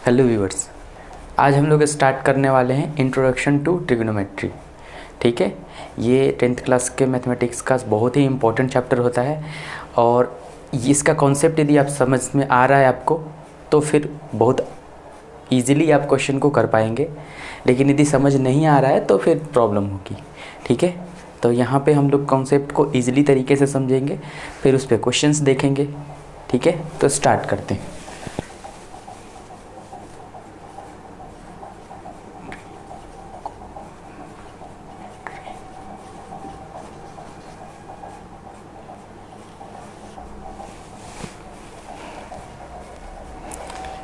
Hello viewers, आज हम लोग स्टार्ट करने वाले हैं इंट्रोडक्शन टू ट्रिग्नोमेट्री। ठीक है, ये 10th क्लास के मैथमेटिक्स का बहुत ही इम्पोर्टेंट चैप्टर होता है और इसका कॉन्सेप्ट यदि आप समझ में आ रहा है आपको तो फिर बहुत ईजिली आप क्वेश्चन को कर पाएंगे, लेकिन यदि समझ नहीं आ रहा है तो फिर प्रॉब्लम होगी। ठीक है, तो यहाँ पे हम लोग कॉन्सेप्ट को ईजिली तरीके से समझेंगे, फिर उस पर क्वेश्चंस देखेंगे। ठीक है, तो स्टार्ट करते हैं।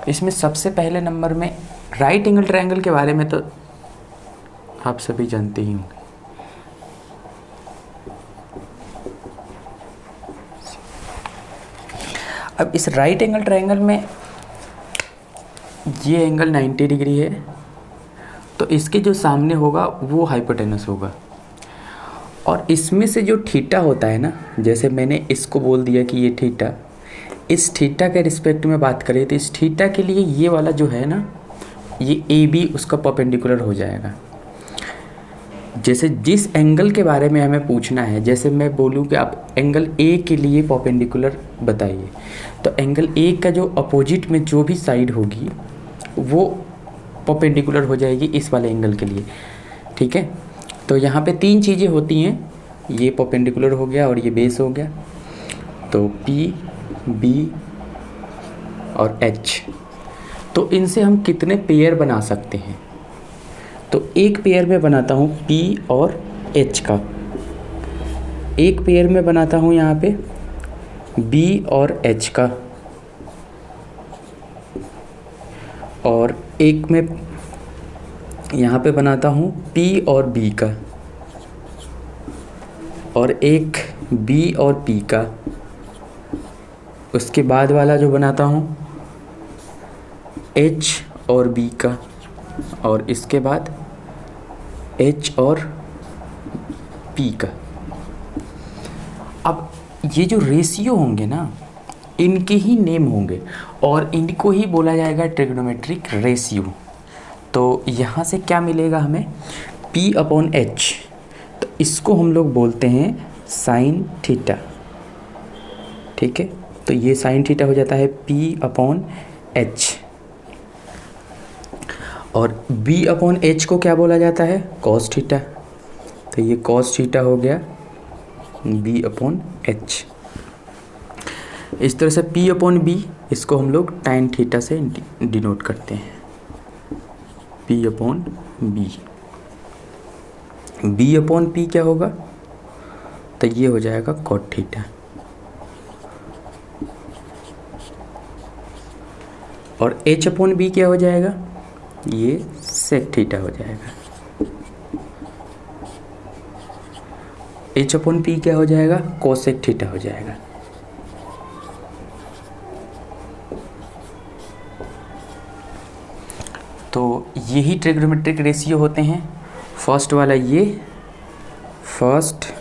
इसमें सबसे पहले नंबर में राइट एंगल ट्रायंगल के बारे में तो आप सभी जानते ही होंगे। अब इस राइट एंगल ट्रायंगल में ये एंगल 90 डिग्री है, तो इसके जो सामने होगा वो हाइपोटेनस होगा और इसमें से जो थीटा होता है ना, जैसे मैंने इसको बोल दिया कि ये थीटा, इस थीटा के रिस्पेक्ट में बात करें तो इस थीटा के लिए ये वाला जो है ना, ये ए बी उसका परपेंडिकुलर हो जाएगा। जैसे जिस एंगल के बारे में हमें पूछना है, जैसे मैं बोलूँ कि आप एंगल ए के लिए परपेंडिकुलर बताइए, तो एंगल ए का जो अपोजिट में जो भी साइड होगी वो परपेंडिकुलर हो जाएगी इस वाले एंगल के लिए। ठीक है, तो यहाँ पे तीन चीज़ें होती हैं, ये परपेंडिकुलर हो गया और ये बेस हो गया, तो पी बी और एच। तो इनसे हम कितने पेयर बना सकते हैं? तो एक पेयर में बनाता हूँ पी और एच का, एक पेयर में बनाता हूँ यहाँ पे बी और एच का, और एक में यहाँ पे बनाता हूँ पी और बी का, और एक बी और पी का। उसके बाद वाला जो बनाता हूँ एच और बी का, और इसके बाद एच और पी का। अब ये जो रेशियो होंगे ना, इनके ही नेम होंगे और इनको ही बोला जाएगा ट्रिग्नोमेट्रिक रेशियो। तो यहाँ से क्या मिलेगा हमें? P अपॉन एच, तो इसको हम लोग बोलते हैं साइन थीटा। ठीक है, तो ये साइन थीटा हो जाता है P अपॉन एच, और B अपॉन एच को क्या बोला जाता है? Cos theta. तो ये कॉस थीटा हो गया B अपॉन एच। इस तरह से P अपॉन बी, इसको हम लोग टाइन थीटा से डिनोट करते हैं, P upon B. B upon P क्या होगा? तो ये हो जाएगा कॉट थीटा, और H अपॉन बी क्या हो जाएगा? ये सेक थीटा हो जाएगा। H अपॉन पी क्या हो जाएगा? कोसेक थीटा हो जाएगा। तो यही ट्रिग्नोमेट्रिक रेशियो होते हैं। फर्स्ट वाला ये, first,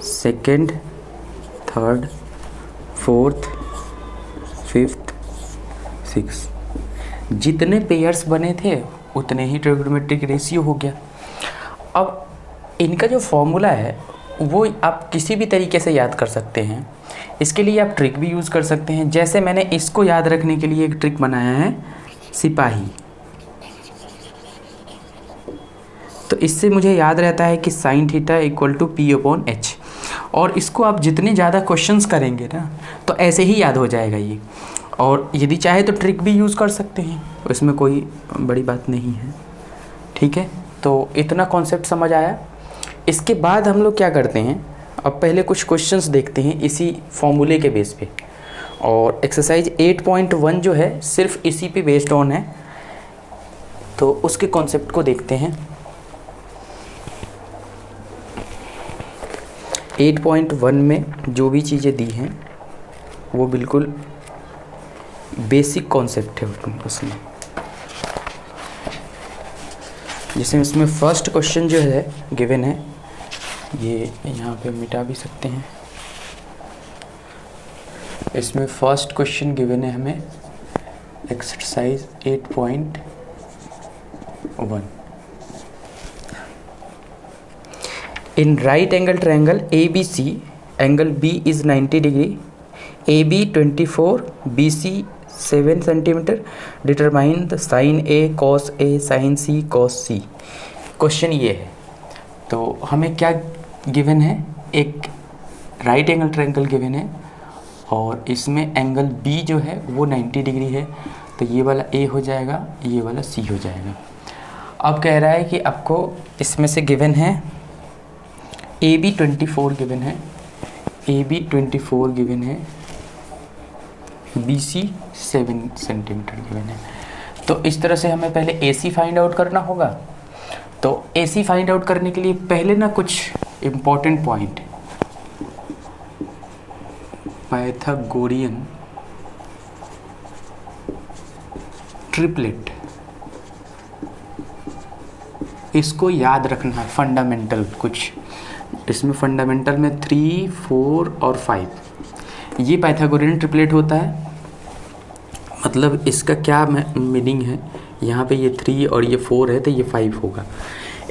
second, third, fourth, fifth, six, जितने पेयर्स बने थे उतने ही ट्रिग्नोमेट्रिक रेशियो हो गया। अब इनका जो फॉर्मूला है वो आप किसी भी तरीके से याद कर सकते हैं। इसके लिए आप ट्रिक भी यूज़ कर सकते हैं। जैसे मैंने इसको याद रखने के लिए एक ट्रिक बनाया है, सिपाही। तो इससे मुझे याद रहता है कि sine theta equal to P upon H, और इसको आप जितने ज़्यादा क्वेश्चंस करेंगे ना तो ऐसे ही याद हो जाएगा ये। और यदि चाहे तो ट्रिक भी यूज़ कर सकते हैं, इसमें कोई बड़ी बात नहीं है। ठीक है, तो इतना कॉन्सेप्ट समझ आया। इसके बाद हम लोग क्या करते हैं, अब पहले कुछ क्वेश्चंस देखते हैं इसी फॉर्मूले के बेस पे, और एक्सरसाइज 8.1 जो है सिर्फ इसी पे बेस्ड ऑन है, तो उसके कॉन्सेप्ट को देखते हैं। 8.1 में जो भी चीज़ें दी हैं वो बिल्कुल बेसिक कॉन्सेप्ट है उसमें। जैसे इसमें फर्स्ट क्वेश्चन जो है गिवन है, ये यहाँ पे मिटा भी सकते हैं। इसमें फर्स्ट क्वेश्चन गिवन है हमें exercise 8.1 in right angle triangle ABC angle B is 90 degree, AB 24, BC 7 centimetre, determine the sine A cos A sine C cos C। Question ये है, तो हमें क्या गिवन है, एक राइट एंगल ट्रायंगल गिवन है और इसमें एंगल B जो है वो 90 डिग्री है, तो ये वाला A हो जाएगा, ये वाला C हो जाएगा। अब कह रहा है कि आपको इसमें से गिवन है AB 24 गिवन है, AB 24 गिवन है, BC 7 सेंटीमीटर गिवन है। तो इस तरह से हमें पहले AC फाइंड आउट करना होगा। तो AC फाइंड आउट करने के लिए पहले ना कुछ इम्पोर्टेंट पॉइंट, पाइथागोरियन ट्रिपलेट, इसको याद रखना है। फंडामेंटल कुछ इसमें फंडामेंटल में 3, 4 और 5 ये पाइथागोरियन ट्रिपलेट होता है। मतलब इसका क्या मीनिंग है, यहाँ पे ये 3 और ये 4 है तो ये 5 होगा।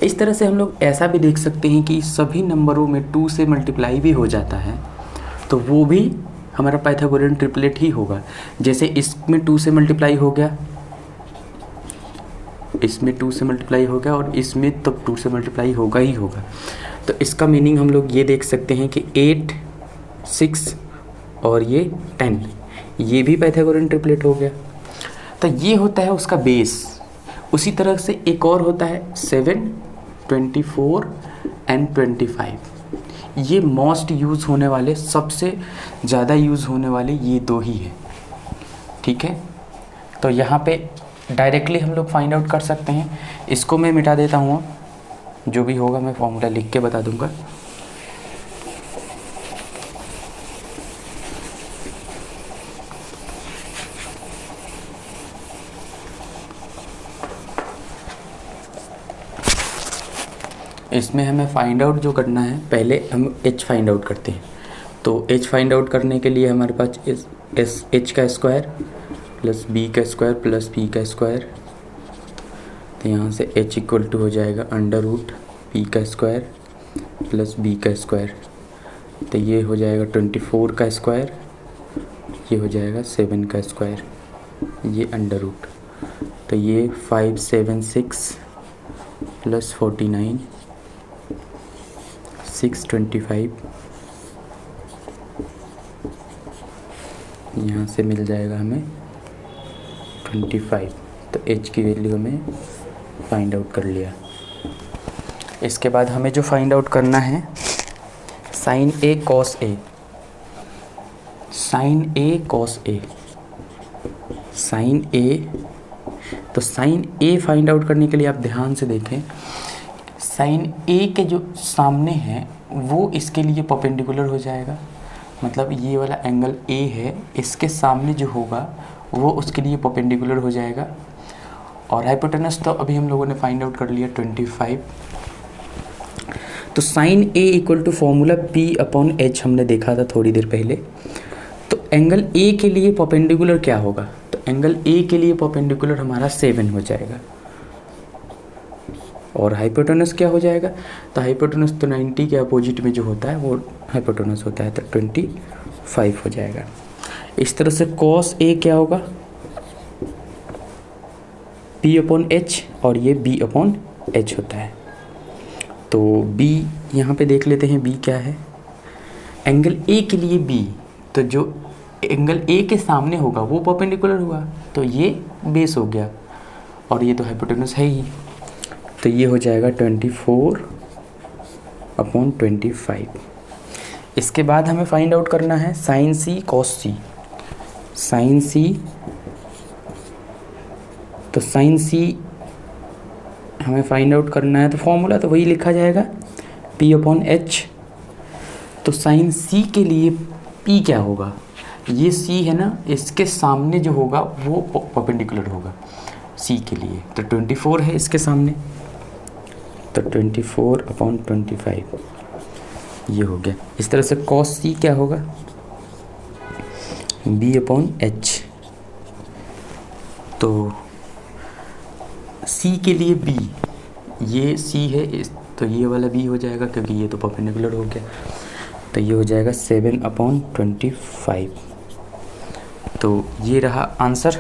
इस तरह से हम लोग ऐसा भी देख सकते हैं कि सभी नंबरों में 2 से मल्टीप्लाई भी हो जाता है तो वो भी हमारा पाइथागोरियन ट्रिपलेट ही होगा। जैसे इसमें 2 से मल्टीप्लाई हो गया, इसमें 2 से मल्टीप्लाई हो गया और इसमें तब 2 से मल्टीप्लाई होगा ही होगा। तो इसका मीनिंग हम लोग ये देख सकते हैं कि 8, 6 और ये 10 ये भी पाइथागोरियन ट्रिपलेट हो गया। तो ये होता है उसका बेस। उसी तरह से एक और होता है 7, 24 एंड 25। ये मोस्ट यूज़ होने वाले, सबसे ज़्यादा यूज़ होने वाले ये दो ही है। ठीक है, तो यहाँ पे डायरेक्टली हम लोग फाइंड आउट कर सकते हैं। इसको मैं मिटा देता हूँ, जो भी होगा मैं फॉर्मूला लिख के बता दूंगा। इसमें हमें फाइंड आउट जो करना है, पहले हम h फाइंड आउट करते हैं। तो h फाइंड आउट करने के लिए हमारे पास h का स्क्वायर प्लस b का स्क्वायर प्लस p का स्क्वायर, तो यहाँ से h इक्वल टू हो जाएगा अंडर रूट p का स्क्वायर प्लस b का स्क्वायर, तो ये हो जाएगा 24 का स्क्वायर, ये हो जाएगा 7 का स्क्वायर, ये अंडर रूट, तो ये 576 प्लस 49 625, यहाँ से मिल जाएगा हमें 25। तो h की वैल्यू हमें फाइंड आउट कर लिया। इसके बाद हमें जो फाइंड आउट करना है sine A cos A, sine A cos A, sine A। तो साइन A फाइंड आउट करने के लिए आप ध्यान से देखें, साइन A के जो सामने है वो इसके लिए परपेंडिकुलर हो जाएगा। मतलब ये वाला एंगल A है, इसके सामने जो होगा वो उसके लिए परपेंडिकुलर हो जाएगा। और हाइपोटेनस तो अभी हम लोगों ने फाइंड आउट कर लिया 25। तो sine A equal to formula P/H हमने देखा था थोड़ी देर पहले। तो एंगल A के लिए परपेंडिकुलर क्या होगा, तो एंगल A के लिए परपेंडिकुलर हमारा 7 हो जाएगा। और हाइपोटेनस क्या हो जाएगा, तो हाइपोटेनस तो 90 के अपोजिट में जो होता है वो हाइपोटेनस होता है, तो 25 हो जाएगा। इस तरह से cos A क्या होगा P/H और ये B/H होता है। तो B यहाँ पे देख लेते हैं, B क्या है, एंगल A के लिए B, तो जो एंगल A के सामने होगा वो परपेंडिकुलर हुआ, तो ये बेस हो गया और ये तो हाइपोटेनस है ही, तो ये हो जाएगा 24/25। इसके बाद हमें फाइंड आउट करना है sine C cos C, sine C। तो साइन C हमें फाइंड आउट करना है, तो फॉर्मूला तो वही लिखा जाएगा P/H। तो साइन C के लिए P क्या होगा, ये C है ना, इसके सामने जो होगा वो परपेंडिकुलर होगा C के लिए, तो 24 है इसके सामने, तो 24/25 ये हो गया। इस तरह से cos C क्या होगा B/H, तो सी के लिए बी, ये सी है तो ये वाला बी हो जाएगा क्योंकि ये तो परपेंडिकुलर हो गया, तो ये हो जाएगा 7/25। तो ये रहा आंसर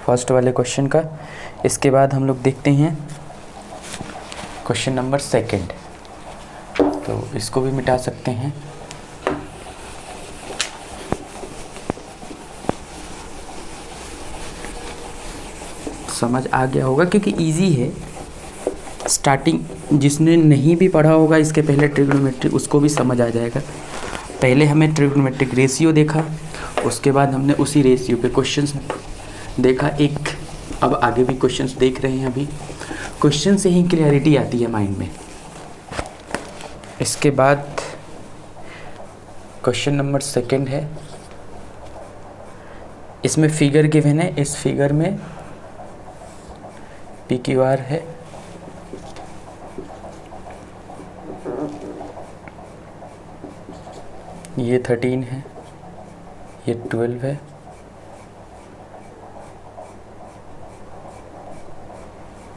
फर्स्ट वाले क्वेश्चन का। इसके बाद हम लोग देखते हैं क्वेश्चन नंबर सेकंड। तो इसको भी मिटा सकते हैं। समझ आ गया होगा क्योंकि इजी है। स्टार्टिंग जिसने नहीं भी पढ़ा होगा इसके पहले ट्रिग्नोमेट्री, उसको भी समझ आ जाएगा। पहले हमें ट्रिग्नोमेट्रिक रेशियो देखा, उसके बाद हमने उसी रेशियो पे क्वेश्चंस देखा एक, अब आगे भी क्वेश्चंस देख रहे हैं। अभी क्वेश्चन से ही क्लियरिटी आती है माइंड में। इसके बाद क्वेश्चन नंबर सेकंड है, इसमें फिगर गिवन है। इस फिगर में पी क्यू आर है, ये 13 है, ये 12 है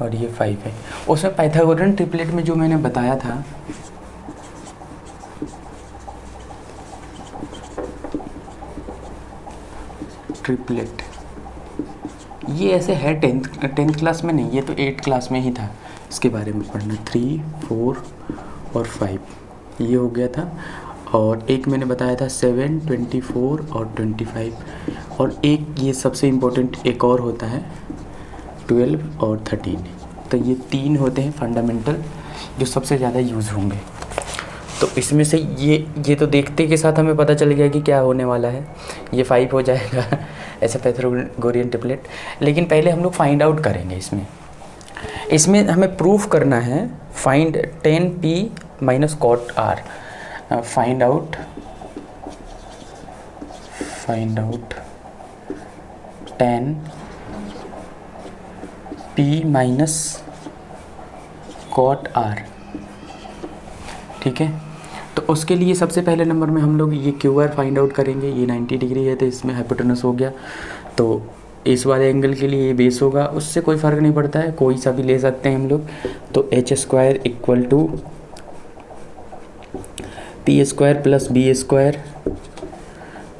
और ये 5 है। उसमें पाइथागोरन ट्रिपलेट में जो मैंने बताया था, ट्रिपलेट ये ऐसे है टेंथ क्लास में नहीं, ये तो 8th क्लास में ही था इसके बारे में पढ़ना। 3, 4 और 5 ये हो गया था। और एक मैंने बताया था 7, 24 और 25। और एक ये सबसे इम्पोर्टेंट एक और होता है 12 और 13। तो ये 3 होते हैं फंडामेंटल जो सबसे ज़्यादा यूज़ होंगे। तो इसमें से ये तो देखते के साथ हमें पता चल गया कि क्या होने वाला है। ये 5 हो जाएगा ऐसा पाइथागोरियन ट्रिपलेट। लेकिन पहले हम लोग फाइंड आउट करेंगे। इसमें हमें प्रूफ करना है find 10p minus cot R. Find out 10p minus cot R. ठीक है, तो उसके लिए सबसे पहले नंबर में हम लोग ये क्यू आर फाइंड आउट करेंगे। ये 90 डिग्री है तो इसमें हाइपोटेनस हो गया, तो इस वाले एंगल के लिए ये बेस होगा। उससे कोई फ़र्क नहीं पड़ता है, कोई सा भी ले सकते हैं हम लोग। तो h² equal to p² plus b²।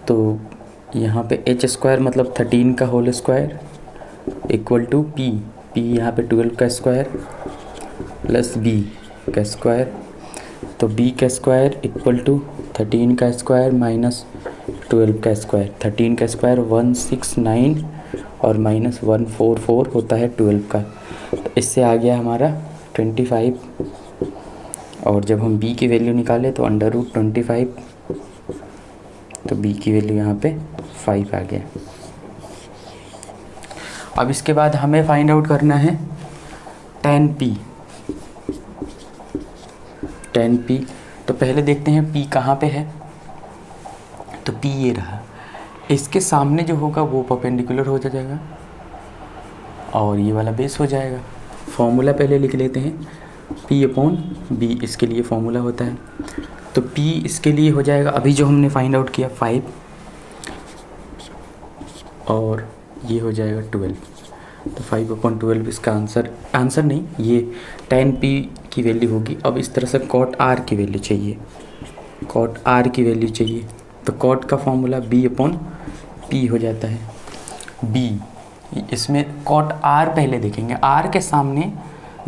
तो यहाँ पे h² मतलब 13 का whole square equal to p यहाँ पे 12 का स्क्वायर प्लस b का स्क्वायर। तो b का स्क्वायर इक्वल टू 13 का स्क्वायर माइनस 12 का स्क्वायर। 13 का स्क्वायर 169 और माइनस 144 होता है 12 का। तो इससे आ गया हमारा 25। और जब हम b की वैल्यू निकालें तो √25, तो b की वैल्यू यहाँ पे 5 आ गया। अब इसके बाद हमें फाइंड आउट करना है 10p। तो पहले देखते हैं p कहाँ पे है। तो p ये रहा, इसके सामने जो होगा वो परपेंडिकुलर हो जाएगा और ये वाला बेस हो जाएगा। फॉर्मूला पहले लिख लेते हैं, p/b इसके लिए फॉर्मूला होता है। तो p इसके लिए हो जाएगा, अभी जो हमने फाइंड आउट किया 5 और ये हो जाएगा 12। तो 5/12 इसका आंसर नहीं, ये 10p की वैल्यू होगी। अब इस तरह से कॉट r की वैल्यू चाहिए, तो कॉट का फॉर्मूला b/p हो जाता है। b इसमें कॉट r पहले देखेंगे, r के सामने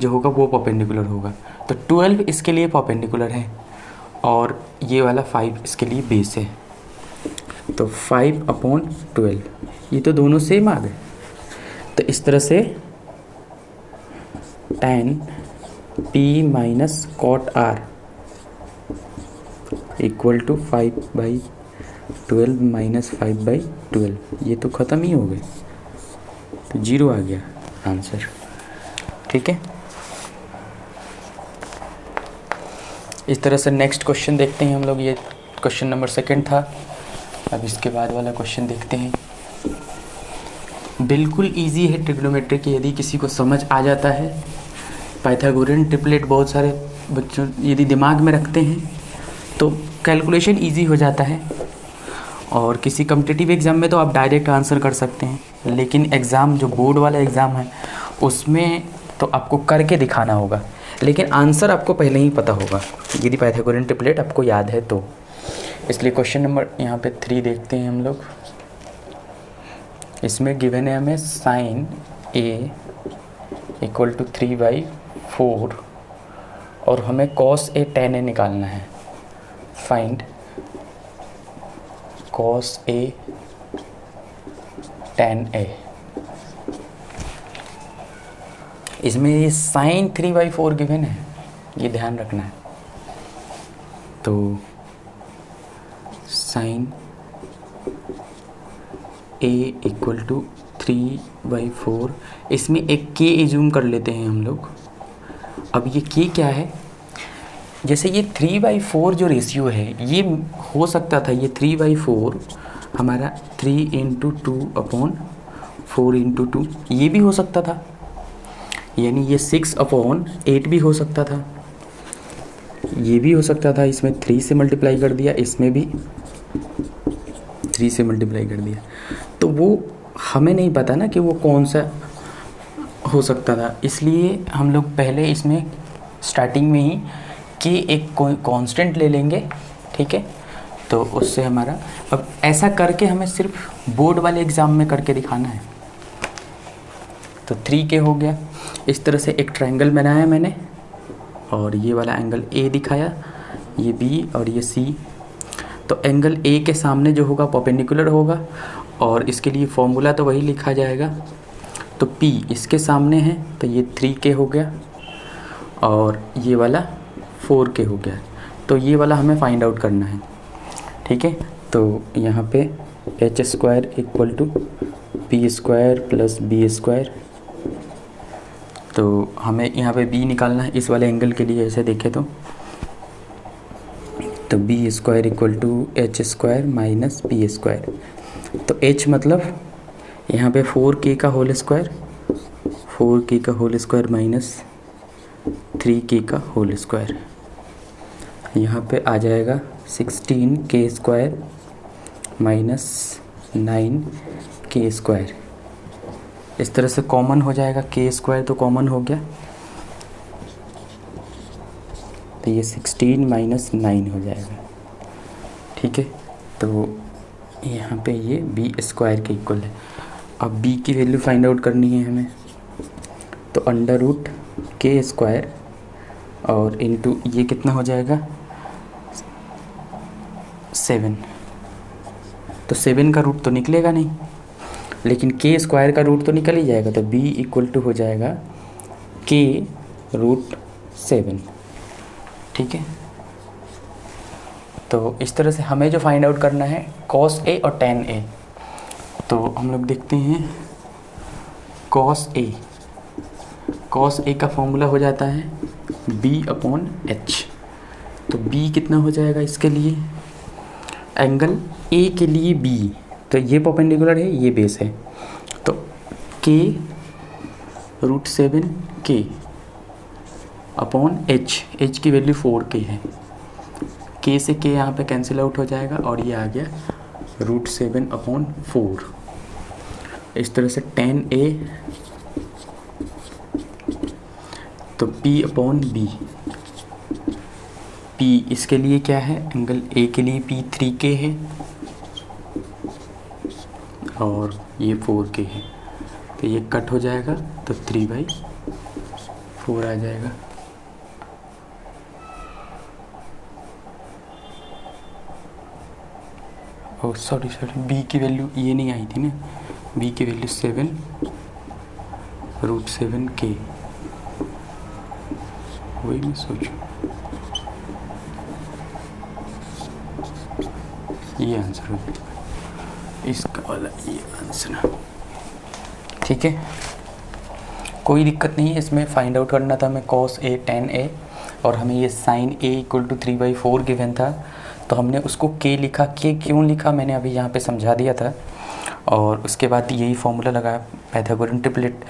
जो होगा वो परपेंडिकुलर होगा। तो 12 इसके लिए परपेंडिकुलर है और ये वाला 5 इसके लिए बेस है। तो 5/12 ये तो दोनों सेम आ गए। तो इस तरह से 10p minus cot r equal to 5/12 minus 5/12, ये तो ख़त्म ही हो गए, तो 0 आ गया आंसर। ठीक है, इस तरह से नेक्स्ट क्वेश्चन देखते हैं हम लोग। ये क्वेश्चन नंबर 2 था। अब इसके बाद वाला क्वेश्चन देखते हैं। बिल्कुल इजी है ट्रिग्नोमेट्री की, यदि किसी को समझ आ जाता है। पाइथागोरियन ट्रिपलेट बहुत सारे बच्चों यदि दिमाग में रखते हैं तो कैलकुलेशन इजी हो जाता है। और किसी कॉम्पिटिटिव एग्ज़ाम में तो आप डायरेक्ट आंसर कर सकते हैं। लेकिन एग्ज़ाम जो बोर्ड वाला एग्ज़ाम है उसमें तो आपको करके दिखाना होगा, लेकिन आंसर आपको पहले ही पता होगा यदि पाइथागोरन ट्रिपलेट आपको याद है तो। इसलिए क्वेश्चन नंबर यहाँ पे 3 देखते हैं हम लोग। इसमें गिवन है हमें साइन ए इक्वल टू 3/4 और हमें कॉस ए tan ए निकालना है। फाइंड कॉस ए tan ए। इसमें ये साइन 3/4 गिवन है, ये ध्यान रखना है। तो साइन ए इक्वल टू 3/4, इसमें एक के एज्यूम कर लेते हैं हम लोग। अब ये के क्या है, जैसे ये 3/4 जो रेशियो है ये हो सकता था, ये 3/4 हमारा 3/2/4 ये भी हो सकता था, यानी ये 6/8 भी हो सकता था, ये भी हो सकता था। इसमें 3 से मल्टीप्लाई कर दिया, इसमें भी 3 से मल्टीप्लाई कर दिया, तो वो हमें नहीं पता ना कि वो कौन सा हो सकता था। इसलिए हम लोग पहले इसमें स्टार्टिंग में ही कि एक कांस्टेंट ले लेंगे, ठीक है। तो उससे हमारा अब ऐसा करके हमें सिर्फ बोर्ड वाले एग्ज़ाम में करके दिखाना है। तो 3K हो गया। इस तरह से एक ट्रायंगल बनाया मैंने और ये वाला एंगल A दिखाया, ये B और ये C। तो एंगल A के सामने जो होगा परपेंडिकुलर होगा और इसके लिए फॉर्मूला तो वही लिखा जाएगा। तो P इसके सामने है तो ये 3K हो गया और ये वाला 4K हो गया। तो ये वाला हमें फाइंड आउट करना है, ठीक है। तो यहाँ पे h² equal to p² plus b²। तो हमें यहाँ पे b निकालना है इस वाले एंगल के लिए, ऐसे देखें तो b² equal to h² minus p²। तो h मतलब यहाँ पे 4K का होल स्क्वायर, 4K का होल स्क्वायर माइनस 3K का होल स्क्वायर। यहाँ पे आ जाएगा 16K² माइनस 9K²। इस तरह से कॉमन हो जाएगा, K² तो कॉमन हो गया, तो ये 16 माइनस 9 हो जाएगा, ठीक है। तो यहाँ पे ये b² के इक्वल है। अब b की वैल्यू फाइंड आउट करनी है हमें, तो √K² और इनटू ये कितना हो जाएगा 7। तो 7 का रूट तो निकलेगा नहीं, लेकिन K² का रूट तो निकल ही जाएगा। तो b इक्वल टू हो जाएगा K√7, ठीक है। तो इस तरह से हमें जो फाइंड आउट करना है cos A और tan A। तो हम लोग देखते हैं cos A का फॉर्मूला हो जाता है b/h। तो b कितना हो जाएगा इसके लिए, एंगल A के लिए b, तो ये परपेंडिकुलर है, ये बेस है। तो K√7K अपॉन h की वैल्यू 4K है। K से K यहाँ पे कैंसिल आउट हो जाएगा और ये आ गया √7/4। इस तरह से tan A तो P/B। P इसके लिए क्या है, एंगल A के लिए P 3K है और ये 4K है। तो ये कट हो जाएगा तो 3/4 आ जाएगा। ओह सॉरी B की वैल्यू ये नहीं आई थी ना, B की वैल्यू 7√7K, वही मैं सोचूं, ये आंसर हो गया इसका वाला, ये आंसर, ठीक है। कोई दिक्कत नहीं है, इसमें फाइंड आउट करना था हमें cos A tan A और हमें ये sin A equal to 3/4 given था, तो हमने उसको K लिखा। K क्यों लिखा मैंने अभी यहाँ पे समझा दिया था। और उसके बाद यही फॉर्मूला लगाया पाइथागोरन ट्रिपलेट।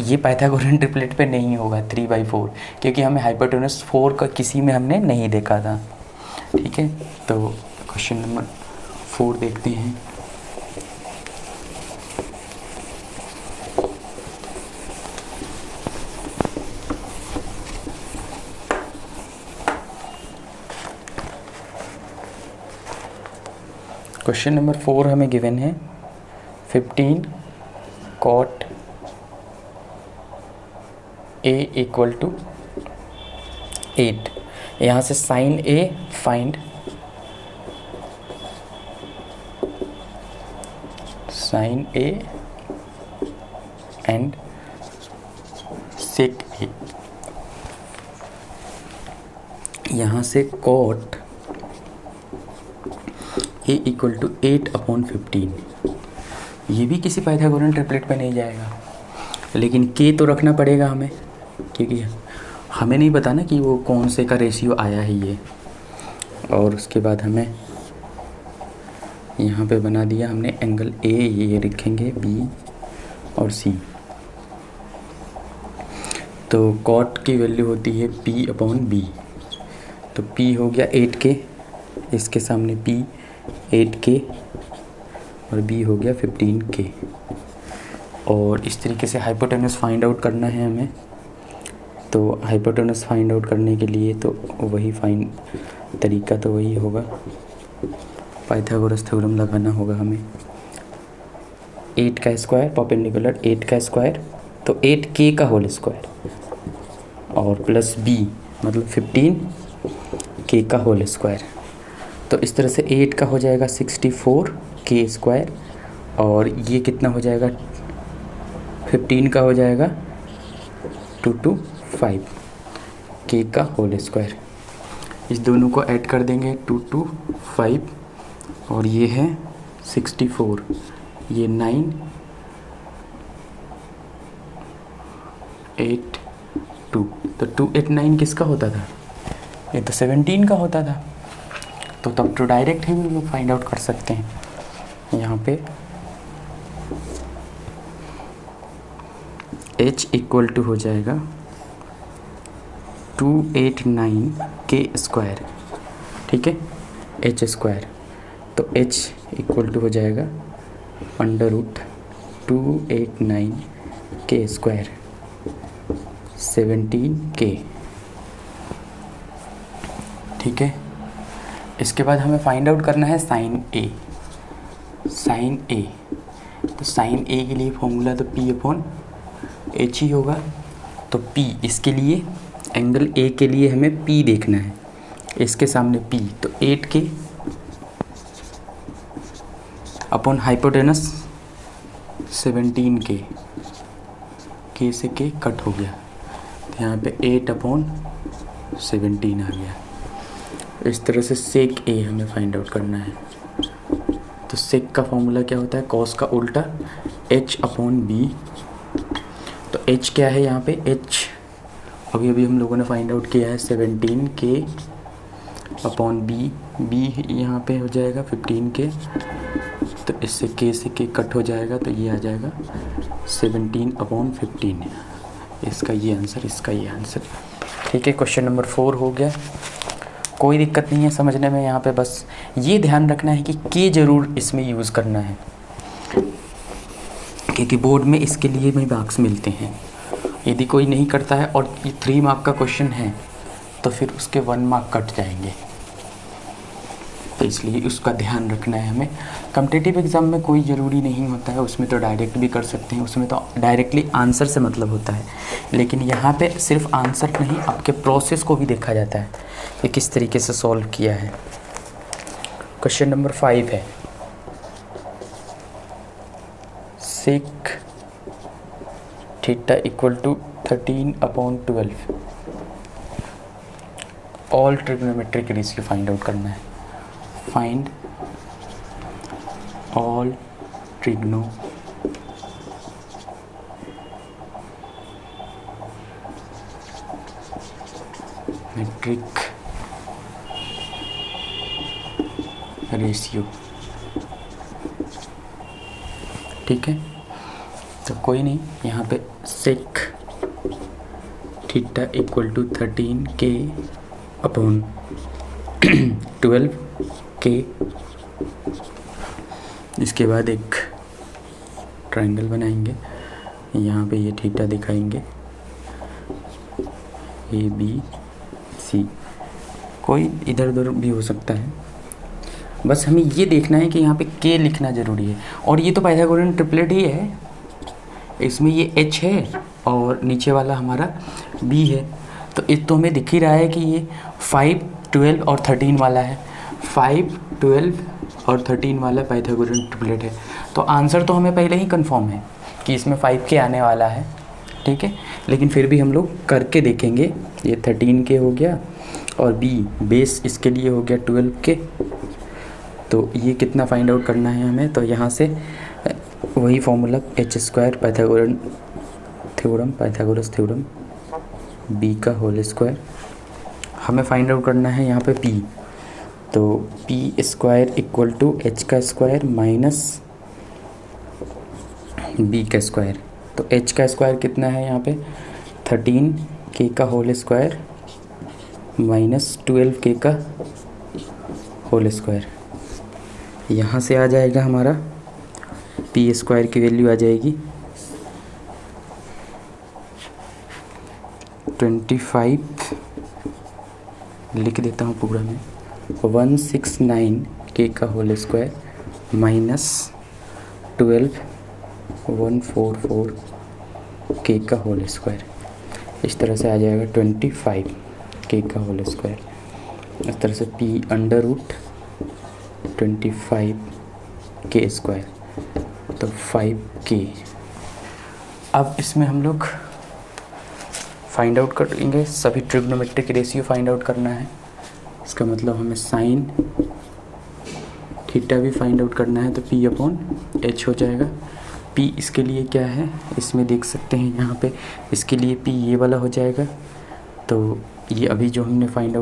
ये पाइथागोरन ट्रिपलेट पे नहीं होगा 3/4, क्योंकि हमें हाइपोटेनस 4 का किसी में हमने नहीं देखा था, ठीक है। तो क्वेश्चन नंबर 4 देखते हैं। क्वेश्चन नंबर 4 हमें गिवन है 15 cot A इक्वल टू 8। यहाँ से sine A find, sine A and sec A। यहाँ से cot A इक्वल टू 8/15। ये भी किसी पाइथागोरन ट्रिपलेट पे नहीं जाएगा, लेकिन K तो रखना पड़ेगा हमें, क्योंकि हमें नहीं पता ना कि वो कौन से का रेशियो आया है ये। और उसके बाद हमें यहाँ पे बना दिया हमने एंगल A, ये रखेंगे B और C। तो cot की वैल्यू होती है P/B। तो P हो गया 8K, इसके सामने P 8K और B हो गया 15K। और इस तरीके से हाइपोटेनस फाइंड आउट करना है हमें। तो हाइपोटेनस फाइंड आउट करने के लिए तो वही तरीका तो वही होगा, पाइथागोरस थ्योरम लगाना होगा हमें। 8 का स्क्वायर परपेंडिकुलर 8 का स्क्वायर, तो 8K का होल स्क्वायर और प्लस B मतलब 15K का होल स्क्वायर। तो इस तरह से 8 का हो जाएगा 64K स्क्वायर, और ये कितना हो जाएगा 15 का हो जाएगा 225K का होल स्क्वायर। इस दोनों को ऐड कर देंगे 225, और ये है 64, ये 9 8 2, तो 289 किसका होता था? ये तो 17 का होता था। तो तब तो डायरेक्ट ही हम लोग फाइंड आउट कर सकते हैं। यहाँ पे H इक्वल टू हो जाएगा 289K स्क्वायर, ठीक है, H स्क्वायर। तो H इक्वल टू हो जाएगा √289K स्क्वायर 17K, ठीक है। इसके बाद हमें फाइंड आउट करना है साइन A। साइन A, तो साइन A के लिए फॉर्मूला तो P/H ही होगा। तो P, इसके लिए एंगल A के लिए हमें P देखना है, इसके सामने P, तो 8K upon hypotenuse 17K, K से K कट हो गया, तो यहाँ पे 8/17 आ गया। इस तरह से सेक A हमें फाइंड आउट करना है। तो सेक का फॉर्मूला क्या होता है? कॉस का उल्टा H/B। तो H क्या है यहाँ पे? H अभी हम लोगों ने फाइंड आउट किया है 17K/B। B यहाँ पे हो जाएगा 15K, तो इससे K से K कट हो जाएगा, तो ये आ जाएगा 17/15। इसका ये आंसर, इसका ये आंसर, ठीक है। क्वेश्चन नंबर 4 हो गया। कोई दिक्कत नहीं है समझने में। यहाँ पे बस ये ध्यान रखना है कि K ज़रूर इसमें यूज़ करना है, क्योंकि बोर्ड में इसके लिए भी मार्क्स मिलते हैं। यदि कोई नहीं करता है और ये 3 मार्क का क्वेश्चन है तो फिर उसके 1 मार्क कट जाएंगे, तो इसलिए उसका ध्यान रखना है हमें। कॉम्पिटिटिव एग्ज़ाम में कोई ज़रूरी नहीं होता है, उसमें तो डायरेक्ट भी कर सकते हैं, उसमें तो डायरेक्टली आंसर से मतलब होता है। लेकिन यहाँ पे सिर्फ आंसर नहीं, आपके प्रोसेस को भी देखा जाता है कि किस तरीके से सॉल्व किया है। क्वेश्चन नंबर 5 है, sec theta equal to 13/12। All trigonometric ratio find out करना है। फाइंड ऑल ट्रिग्नोमेट्रिक रेशियो, ठीक है। तो कोई नहीं, यहाँ पे सेक थीटा इक्वल टू 13K/12K। इसके बाद एक ट्रायंगल बनाएंगे, यहाँ पे ये थीटा दिखाएंगे ABC, कोई इधर उधर भी हो सकता है। बस हमें ये देखना है कि यहाँ पे k लिखना ज़रूरी है। और ये तो पाइथागोरन ट्रिपलेट ही है, इसमें ये h है और नीचे वाला हमारा b है। तो इस तो हमें दिख ही रहा है कि ये 5, 12 और 13 वाला है। 5, 12 और 13 वाला पाइथागोरन ट्रिपलेट है। तो आंसर तो हमें पहले ही कंफर्म है कि इसमें 5k आने वाला है, ठीक है। लेकिन फिर भी हम लोग करके देखेंगे। ये 13k हो गया और b बेस इसके लिए हो गया 12k। तो ये कितना फाइंड आउट करना है हमें, तो यहाँ से वही formula h² Pythagoras theorem b का होल स्क्वायर हमें फाइंड आउट करना है यहाँ पे p। तो p² इक्वल टू h का स्क्वायर माइनस b का स्क्वायर। तो h का स्क्वायर कितना है यहाँ पे 13k का होल स्क्वायर माइनस 12k का होल स्क्वायर। यहाँ से आ जाएगा हमारा p² की वैल्यू आ जाएगी 25, लिख देता हूँ पूरा में, 169k का होल स्क्वायर माइनस 12, 144k का होल स्क्वायर। इस तरह से आ जाएगा 25k का होल स्क्वायर। इस तरह से p√25k स्क्वायर, तो 5k। अब इसमें हम लोग फाइंड आउट करेंगे, सभी ट्रिग्नोमेट्रिक रेशियो फाइंड आउट करना है। इसका मतलब हमें साइन थीटा भी फाइंड आउट करना है। तो p/h हो जाएगा। p इसके लिए क्या है, इसमें देख सकते हैं यहाँ पे, इसके लिए p ये वाला हो जाएगा। तो ये अभी जो हमने फाइंड आउट